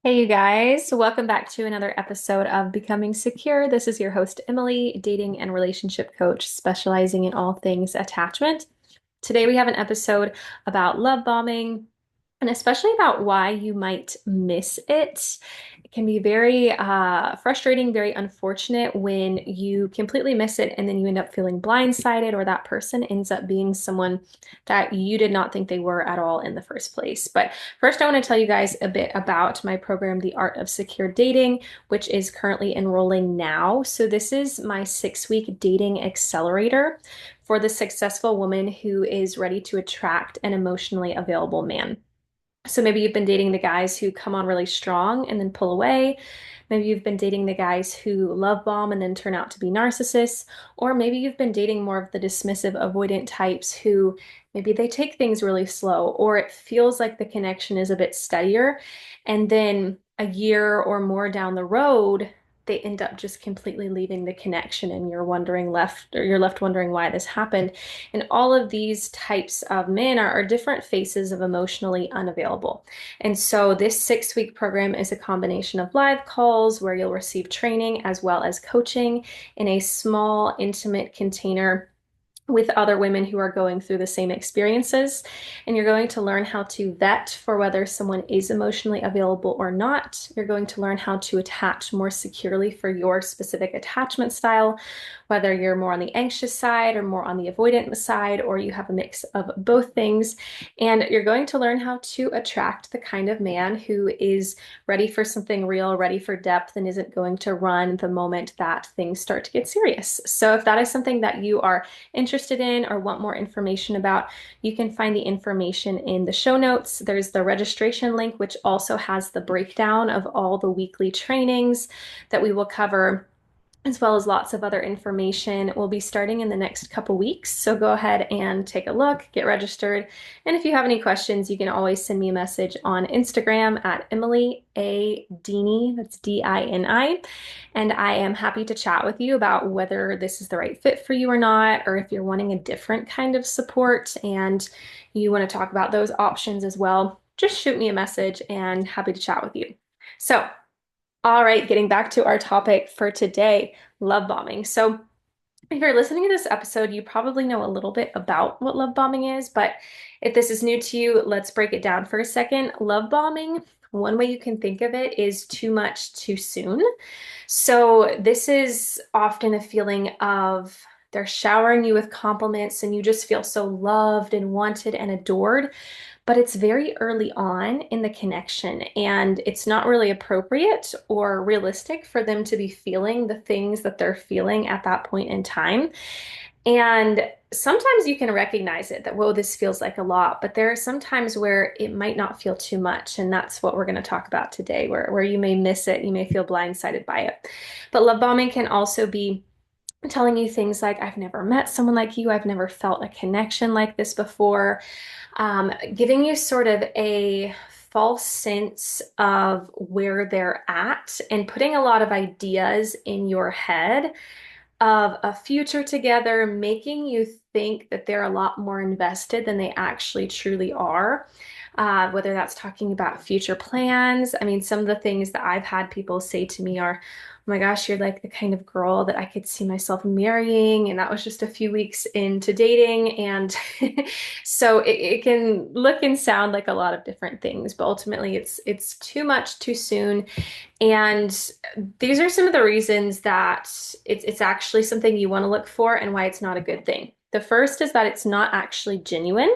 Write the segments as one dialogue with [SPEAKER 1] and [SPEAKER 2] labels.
[SPEAKER 1] Hey, you guys, welcome back to another episode of Becoming Secure. This is your host, Emily, dating and relationship coach specializing in all things attachment. Today, we have an episode about love bombing and especially about why you might miss it. It can be very frustrating, very unfortunate when you completely miss it and then you end up feeling blindsided, or that person ends up being someone that you did not think they were at all in the first place. But first, I want to tell you guys a bit about my program, The Art of Secure Dating, which is currently enrolling now. So, this is my 6 week dating accelerator for the successful woman who is ready to attract an emotionally available man. So maybe you've been dating the guys who come on really strong and then pull away. Maybe you've been dating the guys who love bomb and then turn out to be narcissists. Or maybe you've been dating more of the dismissive, avoidant types who maybe they take things really slow, or it feels like the connection is a bit steadier. And then a year or more down the road, they end up just completely leaving the connection and you're left wondering why this happened. And all of these types of men are different faces of emotionally unavailable. And so this 6 week program is a combination of live calls where you'll receive training as well as coaching in a small, intimate container with other women who are going through the same experiences. And you're going to learn how to vet for whether someone is emotionally available or not. You're going to learn how to attach more securely for your specific attachment style, whether you're more on the anxious side or more on the avoidant side, or you have a mix of both things. And you're going to learn how to attract the kind of man who is ready for something real, ready for depth, and isn't going to run the moment that things start to get serious. So if that is something that you are interested in or want more information about, you can find the information in the show notes. There's the registration link, which also has the breakdown of all the weekly trainings that we will cover, as well as lots of other information. We'll be starting in the next couple weeks. So go ahead and take a look, get registered. And if you have any questions, you can always send me a message on Instagram at Emily A. Dini, that's D-I-N-I. And I am happy to chat with you about whether this is the right fit for you or not, or if you're wanting a different kind of support and you want to talk about those options as well. Just shoot me a message and happy to chat with you. So, all right, getting back to our topic for today, love bombing. So, if you're listening to this episode, you probably know a little bit about what love bombing is, but if this is new to you, let's break it down for a second. Love bombing, one way you can think of it is too much too soon. So, this is often a feeling of they're showering you with compliments and you just feel so loved and wanted and adored, but it's very early on in the connection and it's not really appropriate or realistic for them to be feeling the things that they're feeling at that point in time. And sometimes you can recognize it that, whoa, this feels like a lot, but there are some times where it might not feel too much. And that's what we're going to talk about today, where you may miss it, you may feel blindsided by it. But love bombing can also be telling you things like, I've never met someone like you, I've never felt a connection like this before, giving you sort of a false sense of where they're at and putting a lot of ideas in your head of a future together, making you think that they're a lot more invested than they actually truly are. Whether that's talking about future plans. I mean, some of the things that I've had people say to me are, oh my gosh, you're like the kind of girl that I could see myself marrying. And that was just a few weeks into dating. And so it can look and sound like a lot of different things, but ultimately it's too much too soon. And these are some of the reasons that it's actually something you want to look for and why it's not a good thing. The first is that it's not actually genuine.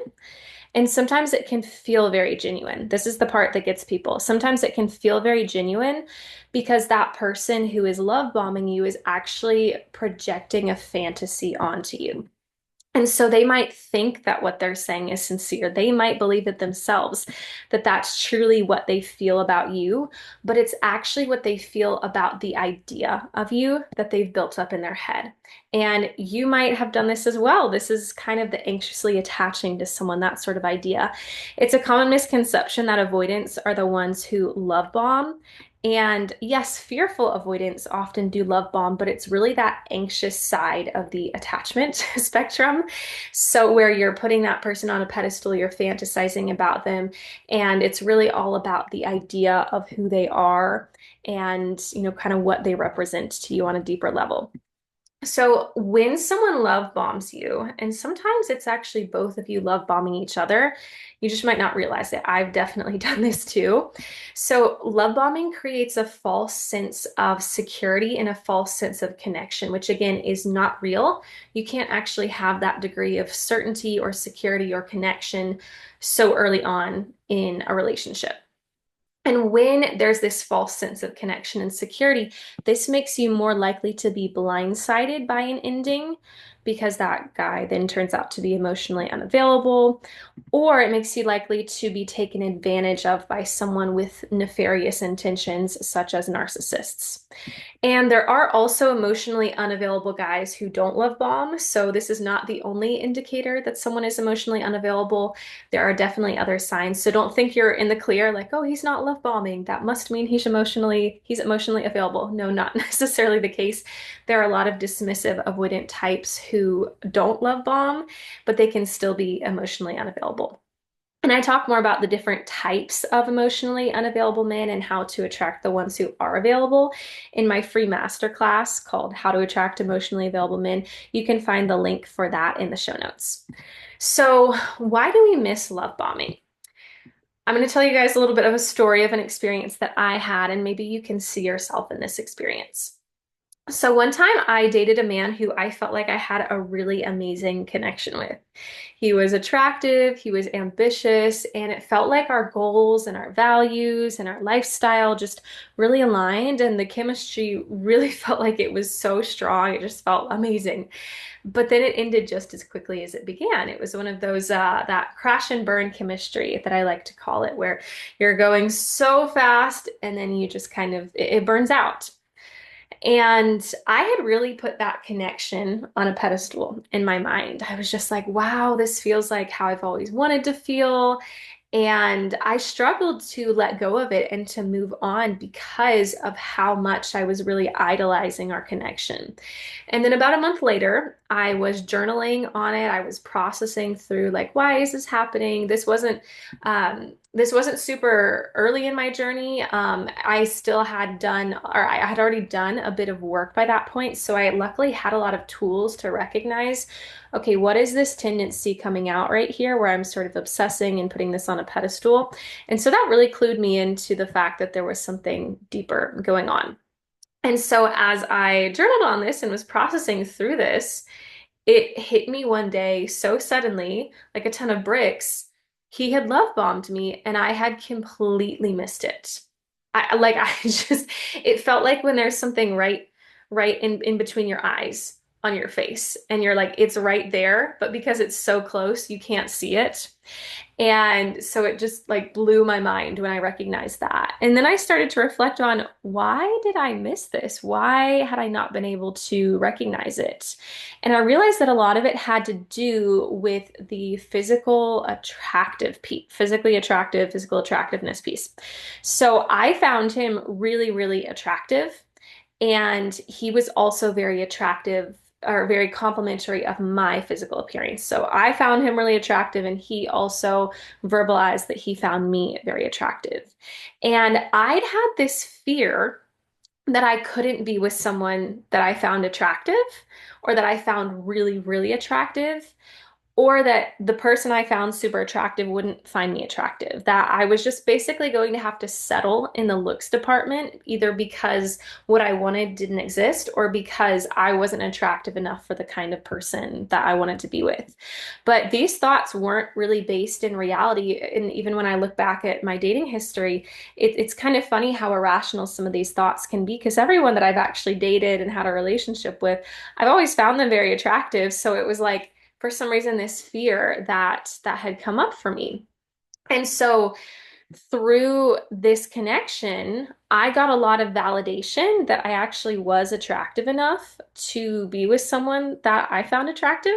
[SPEAKER 1] And sometimes it can feel very genuine. This is the part that gets people. Sometimes it can feel very genuine because that person who is love bombing you is actually projecting a fantasy onto you. And so they might think that what they're saying is sincere. They might believe it themselves, that that's truly what they feel about you, but it's actually what they feel about the idea of you that they've built up in their head. And you might have done this as well. This is kind of the anxiously attaching to someone, that sort of idea. It's a common misconception that avoidants are the ones who love bomb. And yes, fearful avoidants often do love bomb, but it's really that anxious side of the attachment spectrum. So, where you're putting that person on a pedestal, you're fantasizing about them, and it's really all about the idea of who they are and, kind of what they represent to you on a deeper level. So when someone love bombs you, and sometimes it's actually both of you love bombing each other, you just might not realize it. I've definitely done this too. So love bombing creates a false sense of security and a false sense of connection, which again is not real. You can't actually have that degree of certainty or security or connection so early on in a relationship. And when there's this false sense of connection and security, this makes you more likely to be blindsided by an ending because that guy then turns out to be emotionally unavailable, or it makes you likely to be taken advantage of by someone with nefarious intentions, such as narcissists. And there are also emotionally unavailable guys who don't love bomb. So this is not the only indicator that someone is emotionally unavailable. There are definitely other signs. So don't think you're in the clear, like, oh, he's not love bombing. That must mean he's emotionally available. No, not necessarily the case. There are a lot of dismissive avoidant types who don't love bomb, but they can still be emotionally unavailable. And I talk more about the different types of emotionally unavailable men and how to attract the ones who are available in my free masterclass called How to Attract Emotionally Available Men. You can find the link for that in the show notes. So, why do we miss love bombing? I'm going to tell you guys a little bit of a story of an experience that I had, and maybe you can see yourself in this experience. So one time I dated a man who I felt like I had a really amazing connection with. He was attractive, he was ambitious, and it felt like our goals and our values and our lifestyle just really aligned. And the chemistry really felt like it was so strong. It just felt amazing. But then it ended just as quickly as it began. It was one of those, that crash and burn chemistry that I like to call it, where you're going so fast and then you just kind of, it burns out. And I had really put that connection on a pedestal in my mind. I was just like, wow, this feels like how I've always wanted to feel. And I struggled to let go of it and to move on because of how much I was really idolizing our connection. And then about a month later, I was journaling on it. I was processing through like, why is this happening? This wasn't super early in my journey. I still had done, or I had already done a bit of work by that point. So I luckily had a lot of tools to recognize, okay, what is this tendency coming out right here where I'm sort of obsessing and putting this on a pedestal? And so that really clued me into the fact that there was something deeper going on. And so as I journaled on this and was processing through this, it hit me one day so suddenly, like a ton of bricks. He had love bombed me and I had completely missed it. I just it felt like when there's something right in between your eyes on your face and you're like it's right there, but because it's so close, you can't see it. And so it just like blew my mind when I recognized that. And then I started to reflect on why did I miss this? Why had I not been able to recognize it? And I realized that a lot of it had to do with the physically attractive, physical attractiveness piece. So I found him really, really attractive. And he was also very attractive or very complimentary of my physical appearance. So I found him really attractive, and he also verbalized that he found me very attractive. And I'd had this fear that I couldn't be with someone that I found attractive or that I found really, really attractive, or that the person I found super attractive wouldn't find me attractive. That I was just basically going to have to settle in the looks department, either because what I wanted didn't exist or because I wasn't attractive enough for the kind of person that I wanted to be with. But these thoughts weren't really based in reality. And even when I look back at my dating history, it's kind of funny how irrational some of these thoughts can be, because everyone that I've actually dated and had a relationship with, I've always found them very attractive. So it was like, for some reason, this fear that had come up for me. And so through this connection, I got a lot of validation that I actually was attractive enough to be with someone that I found attractive.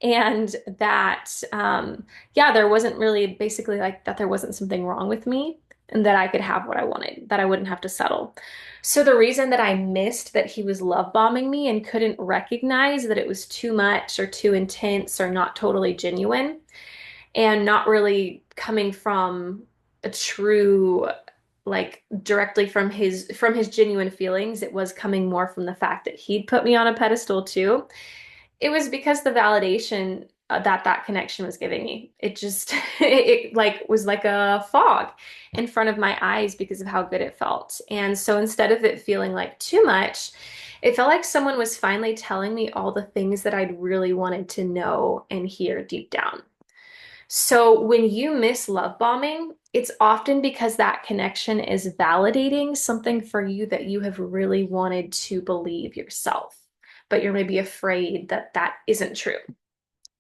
[SPEAKER 1] And that, yeah, there wasn't really basically like that there wasn't something wrong with me. and that I could have what I wanted, that I wouldn't have to settle. So the reason that I missed that he was love bombing me and couldn't recognize that it was too much or too intense or not totally genuine and not really coming from a true, like directly from his genuine feelings, it was coming more from the fact that he'd put me on a pedestal too. It was because the validation that that connection was giving me. It just it like was like a fog in front of my eyes because of how good it felt. And so instead of it feeling like too much, it felt like someone was finally telling me all the things that I'd really wanted to know and hear deep down. So when you miss love bombing, it's often because that connection is validating something for you that you have really wanted to believe yourself, but you're maybe afraid that that isn't true.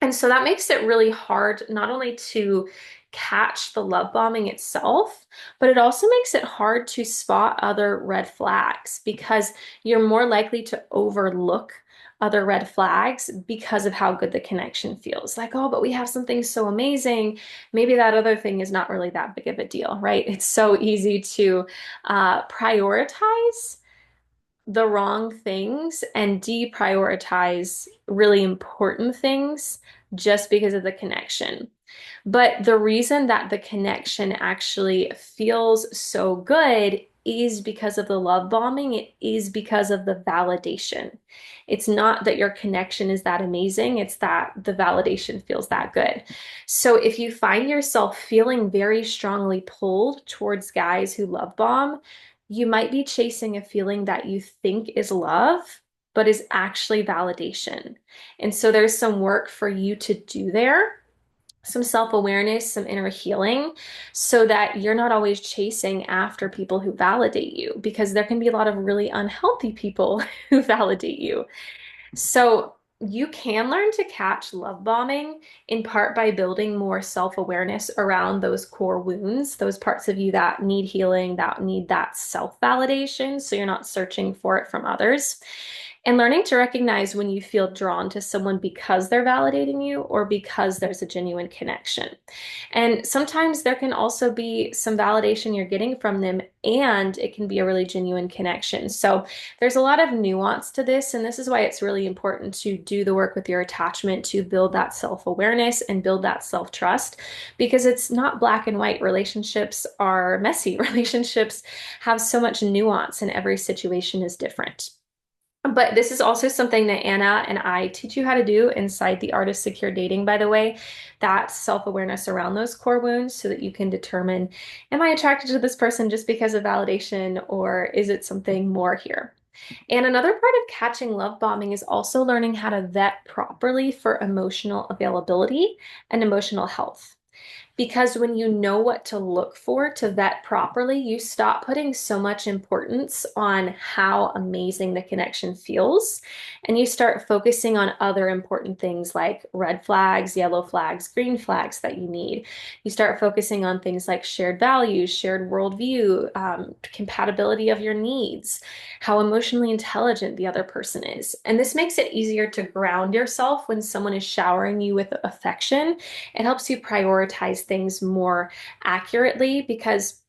[SPEAKER 1] And so that makes it really hard not only to catch the love bombing itself, but it also makes it hard to spot other red flags because you're more likely to overlook other red flags because of how good the connection feels. Like, oh, but we have something so amazing. Maybe that other thing is not really that big of a deal, right? It's so easy to prioritize the wrong things and deprioritize really important things just because of the connection. But the reason that the connection actually feels so good is because of the love bombing. It is because of the validation. It's not that your connection is that amazing, it's that the validation feels that good. So if you find yourself feeling very strongly pulled towards guys who love bomb, you might be chasing a feeling that you think is love, but is actually validation. And so there's some work for you to do there, some self-awareness, some inner healing, so that you're not always chasing after people who validate you, because there can be a lot of really unhealthy people who validate you. So you can learn to catch love bombing in part by building more self-awareness around those core wounds, those parts of you that need healing, that need that self-validation, so you're not searching for it from others. And learning to recognize when you feel drawn to someone because they're validating you or because there's a genuine connection. And sometimes there can also be some validation you're getting from them, and it can be a really genuine connection. So there's a lot of nuance to this, and this is why it's really important to do the work with your attachment to build that self-awareness and build that self-trust, because it's not black and white. Relationships are messy. Relationships have so much nuance, and every situation is different. But this is also something that Anna and I teach you how to do inside the Art of Secure Dating, by the way, that self-awareness around those core wounds so that you can determine, am I attracted to this person just because of validation, or is it something more here? And another part of catching love bombing is also learning how to vet properly for emotional availability and emotional health. Because when you know what to look for to vet properly, you stop putting so much importance on how amazing the connection feels. And you start focusing on other important things like red flags, yellow flags, green flags that you need. You start focusing on things like shared values, shared worldview, compatibility of your needs, how emotionally intelligent the other person is. And this makes it easier to ground yourself when someone is showering you with affection. It helps you prioritize things more accurately, because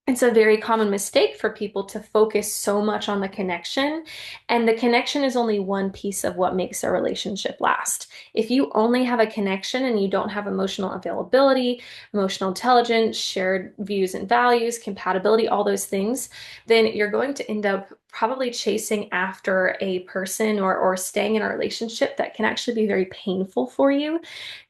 [SPEAKER 1] it's a very common mistake for people to focus so much on the connection, and the connection is only one piece of what makes a relationship last. If you only have a connection and you don't have emotional availability, emotional intelligence, shared views and values, compatibility, all those things, then you're going to end up probably chasing after a person or staying in a relationship that can actually be very painful for you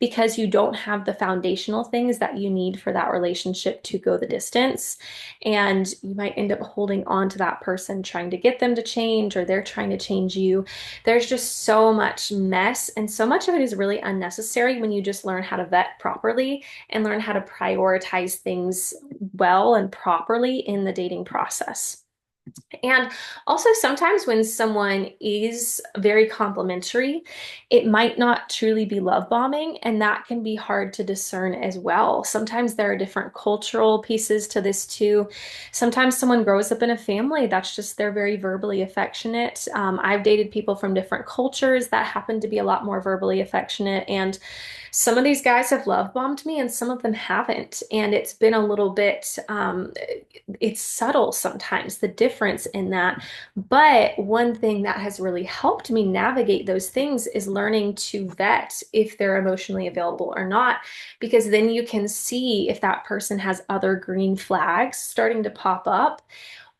[SPEAKER 1] because you don't have the foundational things that you need for that relationship to go the distance. And you might end up holding on to that person, trying to get them to change, or they're trying to change you. There's just so much mess, and so much of it is really unnecessary when you just learn how to vet properly and learn how to prioritize things well and properly in the dating process. And also, sometimes when someone is very complimentary, it might not truly be love bombing, and that can be hard to discern as well. Sometimes there are different cultural pieces to this too. Sometimes someone grows up in a family that's just they're very verbally affectionate. I've dated people from different cultures that happen to be a lot more verbally affectionate, and Some of these guys have love bombed me and some of them haven't. And it's been a little bit, it's subtle sometimes, the difference in that. But one thing that has really helped me navigate those things is learning to vet if they're emotionally available or not, because then you can see if that person has other green flags starting to pop up,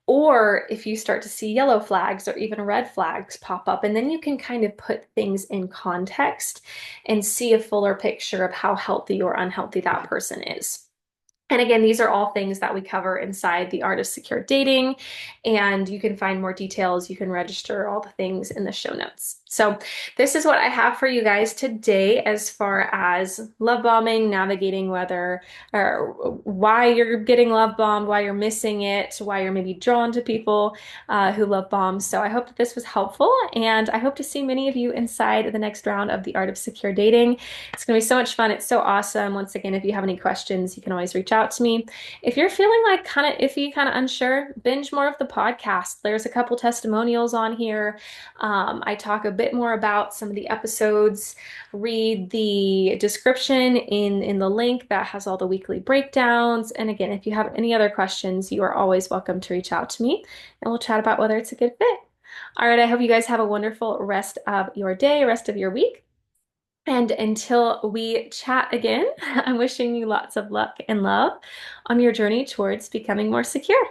[SPEAKER 1] or if you start to see yellow flags or even red flags pop up, and then you can kind of put things in context and see a fuller picture of how healthy or unhealthy that person is. And again, these are all things that we cover inside the Art of Secure Dating, and you can find more details. You can register all the things in the show notes. So, this is what I have for you guys today as far as love bombing, navigating whether or why you're getting love bombed, why you're missing it, why you're maybe drawn to people who love bomb. So, I hope that this was helpful, and I hope to see many of you inside the next round of the Art of Secure Dating. It's going to be so much fun. It's so awesome. Once again, if you have any questions, you can always reach out to me. If you're feeling like kind of iffy, kind of unsure, binge more of the podcast. There's a couple testimonials on here. I talk a bit more about some of the episodes. Read the description in the link that has all the weekly breakdowns. And again, if you have any other questions, you are always welcome to reach out to me and we'll chat about whether it's a good fit. All right, I hope you guys have a wonderful rest of your day, rest of your week. And until we chat again, I'm wishing you lots of luck and love on your journey towards becoming more secure.